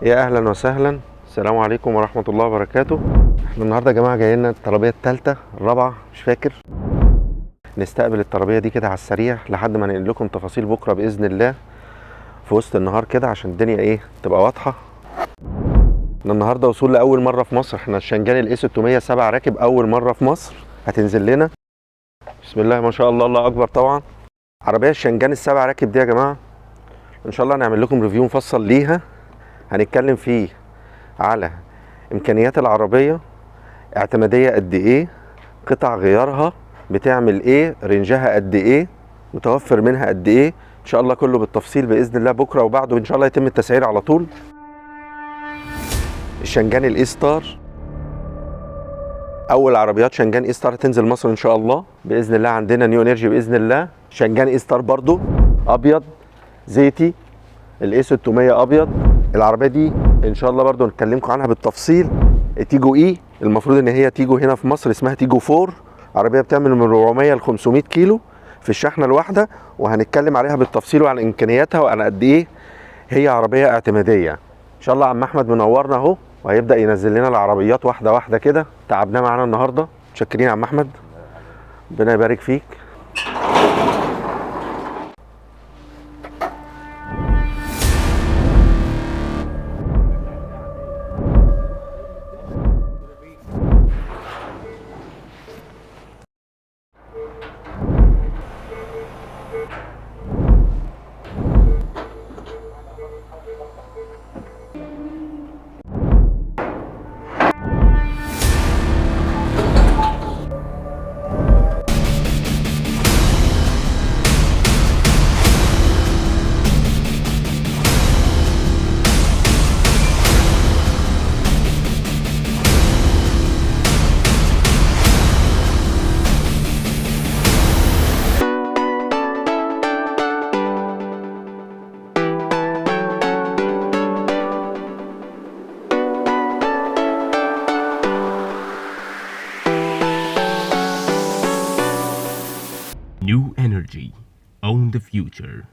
يا اهلا وسهلا. السلام عليكم ورحمه الله وبركاته. احنا النهارده يا جماعه جايين لنا الترابيه الثالثه الرابعه مش فاكر. نستقبل الترابيه دي كده على السريع لحد ما ننقل لكم تفاصيل بكره باذن الله في وسط النهار كده عشان الدنيا تبقى واضحه. احنا النهارده وصول لاول مره في مصر. احنا الشنجان الاي 607 راكب اول مره في مصر هتنزل لنا. بسم الله ما شاء الله، الله اكبر. طبعا عربيه الشنجان السبع راكب دي يا جماعه ان شاء الله هنعمل لكم ريفيو مفصل ليها، هنتكلم فيه على امكانيات العربيه، اعتماديه قد ايه، قطع غيارها بتعمل ايه، رينجها قد ايه، متوفر منها قد ايه، ان شاء الله كله بالتفصيل باذن الله بكره وبعده ان شاء الله يتم التسعير على طول. الشنجان الاي ستار اول عربيات شنجان اي ستار تنزل مصر ان شاء الله باذن الله. عندنا نيو انرجي باذن الله شنجان اي ستار برضو ابيض زيتي، الاي 600 ابيض. العربيه دي ان شاء الله برضو نتكلمكم عنها بالتفصيل. تيجو اي المفروض ان هي تيجو هنا في مصر اسمها تيجو 4، عربيه بتعمل من 400 ل 500 كيلو في الشحنه الواحده، وهنتكلم عليها بالتفصيل وعن امكانياتها وعن قد ايه هي عربيه اعتماديه. ان شاء الله عم احمد منورنا اهو وهيبدا ينزل لنا العربيات واحده واحده كده. تعبناه معانا النهارده، متشكرين يا عم احمد، ربنا يبارك فيك. New Energy. Own the future.